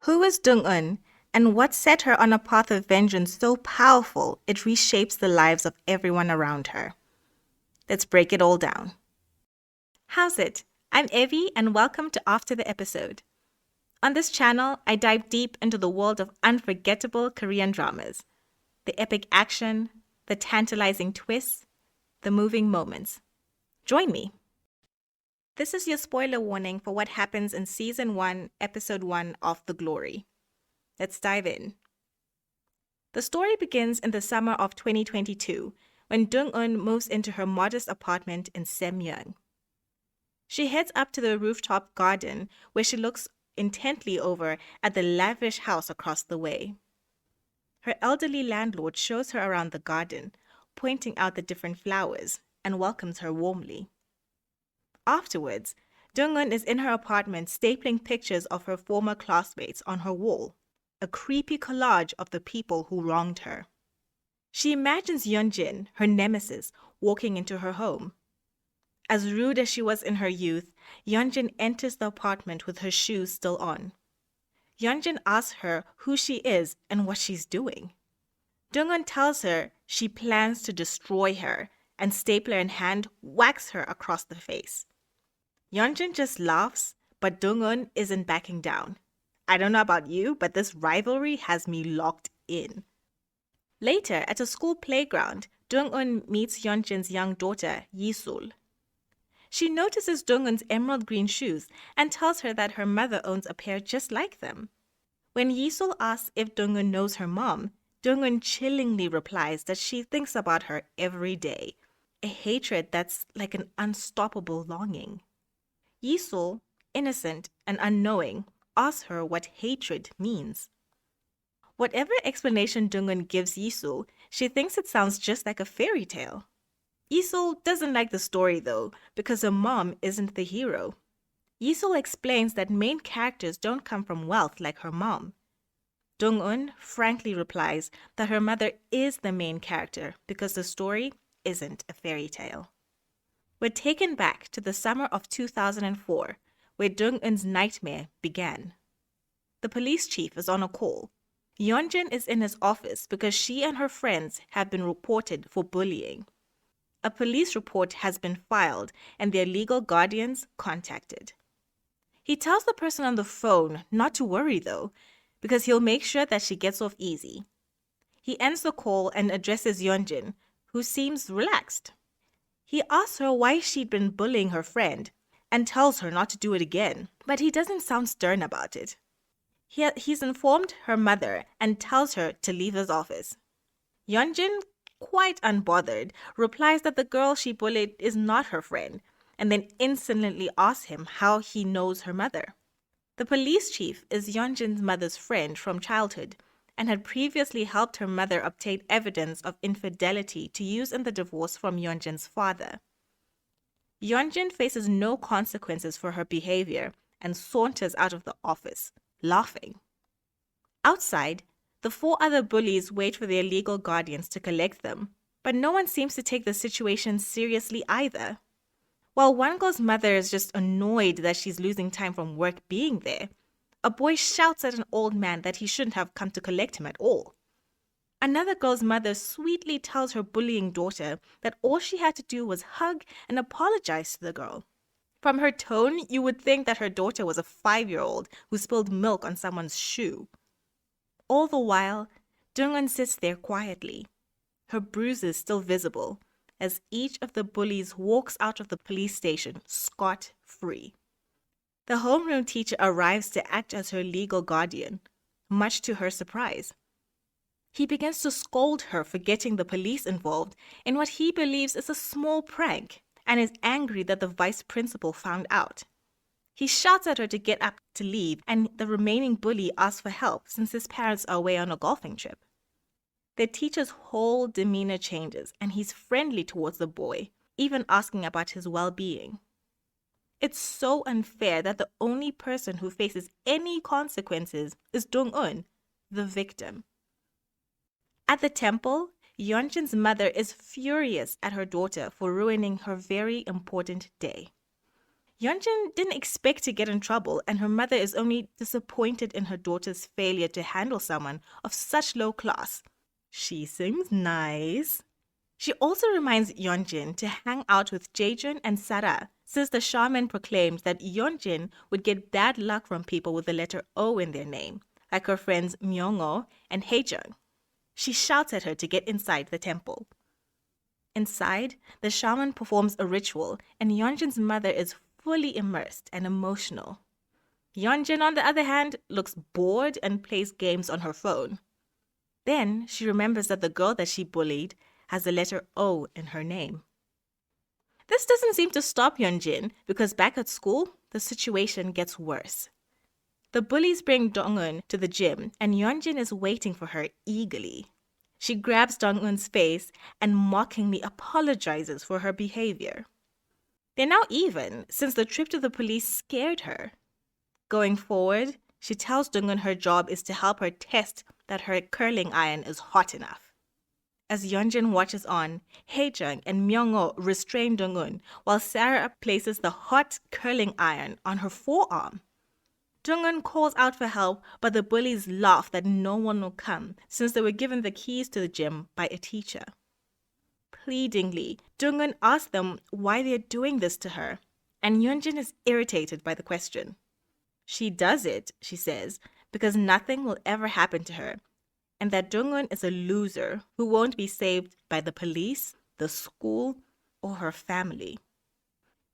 Who is Dong-eun, and what set her on a path of vengeance so powerful it reshapes the lives of everyone around her? Let's break it all down. How's it? I'm Evie, and welcome to After the Episode. On this channel, I dive deep into the world of unforgettable Korean dramas. The epic action, the tantalizing twists, the moving moments. Join me. This is your spoiler warning for what happens in Season 1, Episode 1 of The Glory. Let's dive in. The story begins in the summer of 2022 when Dong-eun moves into her modest apartment in Semyeon. She heads up to the rooftop garden where she looks intently over at the lavish house across the way. Her elderly landlord shows her around the garden, pointing out the different flowers, and welcomes her warmly. Afterwards, Dong-eun is in her apartment stapling pictures of her former classmates on her wall, a creepy collage of the people who wronged her. She imagines Yeonjin, her nemesis, walking into her home. As rude as she was in her youth, Yeonjin enters the apartment with her shoes still on. Yeonjin asks her who she is and what she's doing. Dong-eun tells her she plans to destroy her and, stapler in hand, whacks her across the face. Yeonjin just laughs, but Dong-eun isn't backing down. I don't know about you, but this rivalry has me locked in. Later, at a school playground, Dong-eun meets Yeonjin's young daughter, Yi-sul. She notices Dong-eun's emerald green shoes and tells her that her mother owns a pair just like them. When Yi-sul asks if Dong-eun knows her mom, Dong-eun chillingly replies that she thinks about her every day, a hatred that's like an unstoppable longing. Yi-sul, innocent and unknowing, asks her what hatred means. Whatever explanation Dong-eun gives Yi-sul, she thinks it sounds just like a fairy tale. Yi-sul doesn't like the story though, because her mom isn't the hero. Yi-sul explains that main characters don't come from wealth like her mom. Dong-eun frankly replies that her mother is the main character because the story isn't a fairy tale. We're taken back to the summer of 2004, where Dong-eun's nightmare began. The police chief is on a call. Yeonjin is in his office because she and her friends have been reported for bullying. A police report has been filed and their legal guardians contacted. He tells the person on the phone not to worry though, because he'll make sure that she gets off easy. He ends the call and addresses Yeonjin, who seems relaxed. He asks her why she'd been bullying her friend and tells her not to do it again, but he doesn't sound stern about it. He's informed her mother and tells her to leave his office. Yeonjin, quite unbothered, replies that the girl she bullied is not her friend, and then insolently asks him how he knows her mother. The police chief is Yeonjin's mother's friend from childhood and had previously helped her mother obtain evidence of infidelity to use in the divorce from Yeonjin's father. Yeonjin faces no consequences for her behavior and saunters out of the office, laughing. Outside, the 4 other bullies wait for their legal guardians to collect them, but no one seems to take the situation seriously either. While one girl's mother is just annoyed that she's losing time from work being there, a boy shouts at an old man that he shouldn't have come to collect him at all. Another girl's mother sweetly tells her bullying daughter that all she had to do was hug and apologize to the girl. From her tone, you would think that her daughter was a 5-year-old who spilled milk on someone's shoe. All the while, Dong-eun sits there quietly, her bruises still visible, as each of the bullies walks out of the police station scot-free. The homeroom teacher arrives to act as her legal guardian, much to her surprise. He begins to scold her for getting the police involved in what he believes is a small prank and is angry that the vice principal found out. He shouts at her to get up to leave, and the remaining bully asks for help since his parents are away on a golfing trip. The teacher's whole demeanor changes and he's friendly towards the boy, even asking about his well-being. It's so unfair that the only person who faces any consequences is Dong-eun, the victim. At the temple, Yeonjin's mother is furious at her daughter for ruining her very important day. Yeonjin didn't expect to get in trouble, and her mother is only disappointed in her daughter's failure to handle someone of such low class. She seems nice. She also reminds Yeonjin to hang out with Jaejun and Sara, since the shaman proclaimed that Yeonjin would get bad luck from people with the letter O in their name, like her friends Myungho and Haejung. She shouts at her to get inside the temple. Inside, the shaman performs a ritual, and Yeonjin's mother is fully immersed and emotional. Yeonjin, on the other hand, looks bored and plays games on her phone. Then she remembers that the girl that she bullied has the letter O in her name. This doesn't seem to stop Yeonjin, because back at school, the situation gets worse. The bullies bring Dong-eun to the gym, and Yeonjin is waiting for her eagerly. She grabs Dong-eun's face and mockingly apologizes for her behavior. They're now even, since the trip to the police scared her. Going forward, she tells Dong-eun her job is to help her test that her curling iron is hot enough. As Yeonjin watches on, Haejung and Myungho restrain Dong-eun while Sarah places the hot curling iron on her forearm. Dong-eun calls out for help, but the bullies laugh that no one will come since they were given the keys to the gym by a teacher. Pleadingly, Dong-eun asks them why they're doing this to her, and Yeonjin is irritated by the question. She does it, she says, because nothing will ever happen to her, and that Dong-eun is a loser who won't be saved by the police, the school, or her family.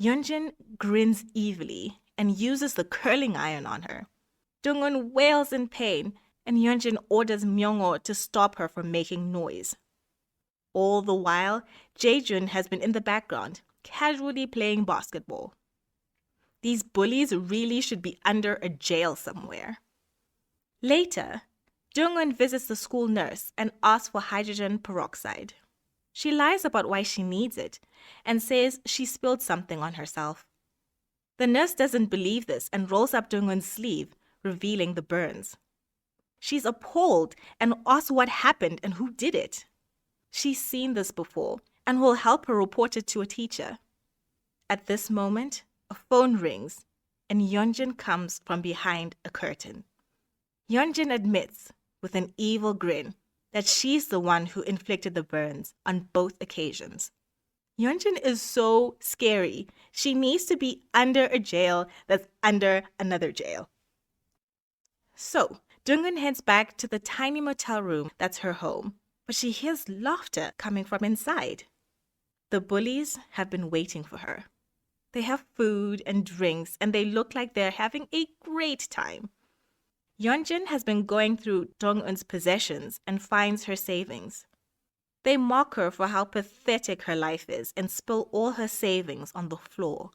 Yeonjin grins evilly and uses the curling iron on her. Dong-eun wails in pain, and Yeonjin orders Myungho to stop her from making noise. All the while, Jaejun has been in the background, casually playing basketball. These bullies really should be under a jail somewhere. Later, Dong-eun visits the school nurse and asks for hydrogen peroxide. She lies about why she needs it and says she spilled something on herself. The nurse doesn't believe this and rolls up Dong-eun's sleeve, revealing the burns. She's appalled and asks what happened and who did it. She's seen this before and will help her report it to a teacher. At this moment, a phone rings and Yeonjin comes from behind a curtain. Yeonjin admits, with an evil grin, that she's the one who inflicted the burns on both occasions. Yeonjin is so scary. She needs to be under a jail that's under another jail. So, Dong-eun heads back to the tiny motel room that's her home, but she hears laughter coming from inside. The bullies have been waiting for her. They have food and drinks, and they look like they're having a great time. Yeonjin has been going through Dong-eun's possessions and finds her savings. They mock her for how pathetic her life is and spill all her savings on the floor.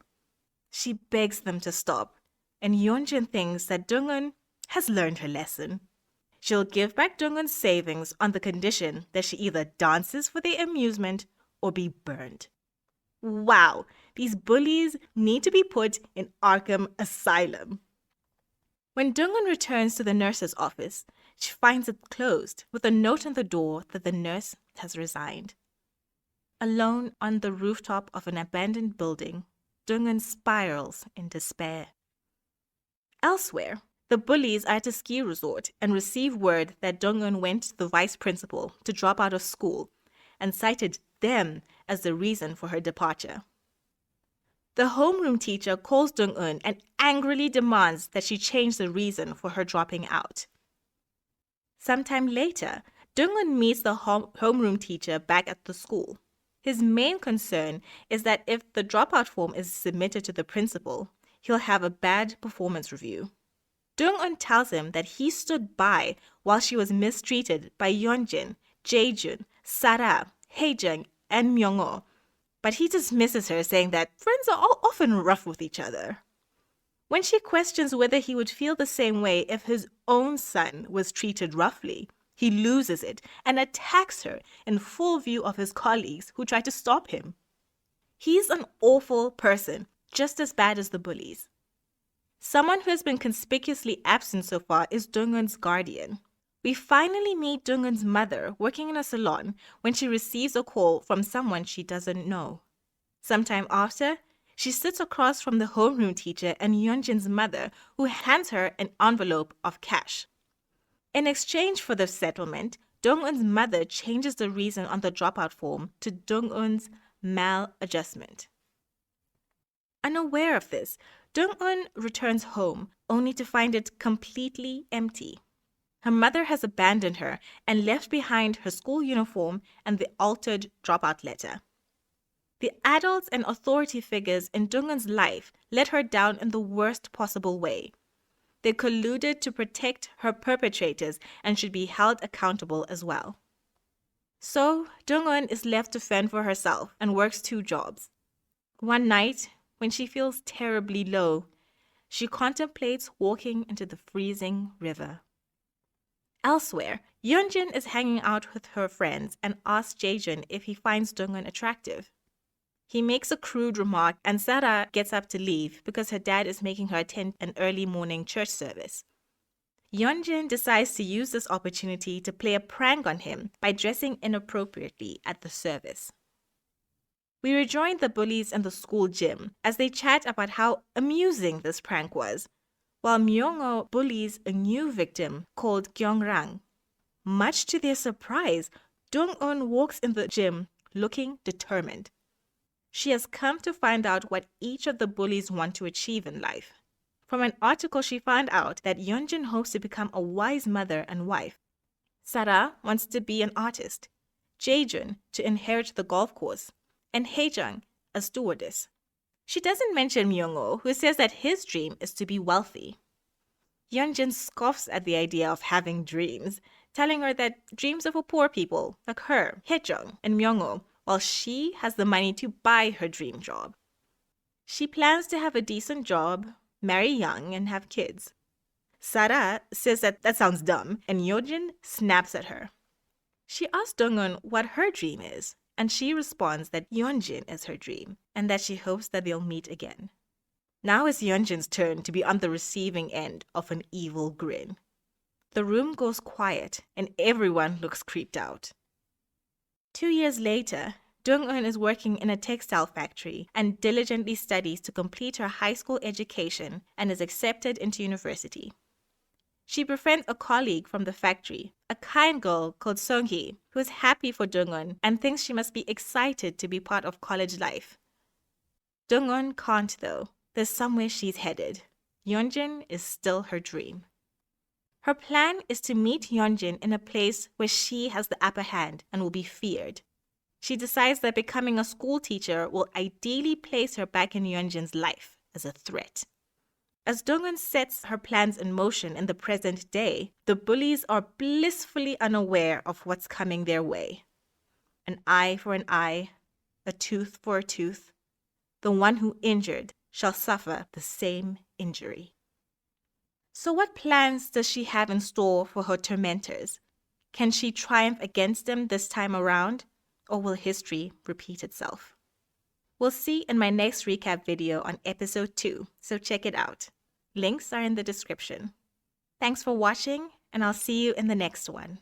She begs them to stop, and Yeonjin thinks that Dong-eun has learned her lesson. She'll give back Dong-eun's savings on the condition that she either dances for their amusement or be burned. Wow, these bullies need to be put in Arkham Asylum. When Dong-eun returns to the nurse's office, she finds it closed with a note on the door that the nurse has resigned. Alone on the rooftop of an abandoned building, Dong-eun spirals in despair. Elsewhere, the bullies are at a ski resort and receive word that Dong-eun went to the vice principal to drop out of school and cited them as the reason for her departure. The homeroom teacher calls Dong-eun and angrily demands that she change the reason for her dropping out. Sometime later, Dong-eun meets the homeroom teacher back at the school. His main concern is that if the dropout form is submitted to the principal, he'll have a bad performance review. Dong-eun tells him that he stood by while she was mistreated by Yeonjin, Jaejun, Sara, Haejung, and Myungho, but he dismisses her, saying that friends are all often rough with each other. When she questions whether he would feel the same way if his own son was treated roughly, he loses it and attacks her in full view of his colleagues who try to stop him. He's an awful person, just as bad as the bullies. Someone who has been conspicuously absent so far is Dong-eun's guardian. We finally meet Dong-eun's mother working in a salon when she receives a call from someone she doesn't know. Sometime after, She sits across from the homeroom teacher and Yeonjin's mother, who hands her an envelope of cash. In exchange for the settlement, Dong-eun's mother changes the reason on the dropout form to Dong-eun's maladjustment. Unaware of this, Dong-eun returns home only to find it completely empty. Her mother has abandoned her and left behind her school uniform and the altered dropout letter. The adults and authority figures in Dong-eun's life let her down in the worst possible way. They colluded to protect her perpetrators and should be held accountable as well. So, Dong-eun is left to fend for herself and works 2 jobs. One night, when she feels terribly low, she contemplates walking into the freezing river. Elsewhere, Yeonjin is hanging out with her friends and asks Jaejun if he finds Dong-eun attractive. He makes a crude remark and Sarah gets up to leave because her dad is making her attend an early morning church service. Yeonjin decides to use this opportunity to play a prank on him by dressing inappropriately at the service. We rejoin the bullies in the school gym as they chat about how amusing this prank was, while Myung-oh bullies a new victim called Kyung-rang. Much to their surprise, Dong-eun walks in the gym looking determined. She has come to find out what each of the bullies want to achieve in life. From an article, she found out that Yeonjin hopes to become a wise mother and wife. Sarah wants to be an artist, Jaejun to inherit the golf course, and Haejung a stewardess. She doesn't mention Myung-oh, who says that his dream is to be wealthy. Yeonjin scoffs at the idea of having dreams, telling her that dreams are for poor people like her, Haejung, and Myung-oh, while she has the money to buy her dream job. She plans to have a decent job, marry young, and have kids. Sarah says that sounds dumb, and Yeonjin snaps at her. She asks Dong-eun what her dream is, and she responds that Yeonjin is her dream, and that she hopes that they'll meet again. Now it's Yeonjin's turn to be on the receiving end of an evil grin. The room goes quiet, and everyone looks creeped out. 2 years later, Dong-eun is working in a textile factory and diligently studies to complete her high school education and is accepted into university. She befriends a colleague from the factory, a kind girl called Sung-hee, who is happy for Dong-eun and thinks she must be excited to be part of college life. Dong-eun can't though. There's somewhere she's headed. Yeonjin is still her dream. Her plan is to meet Yeonjin in a place where she has the upper hand and will be feared. She decides that becoming a school teacher will ideally place her back in Yeonjin's life as a threat. As Dong-eun sets her plans in motion in the present day, the bullies are blissfully unaware of what's coming their way. An eye for an eye, a tooth for a tooth. The one who injured shall suffer the same injury. So what plans does she have in store for her tormentors? Can she triumph against them this time around, or will history repeat itself? We'll see in my next recap video on episode 2, so check it out. Links are in the description. Thanks for watching, and I'll see you in the next one.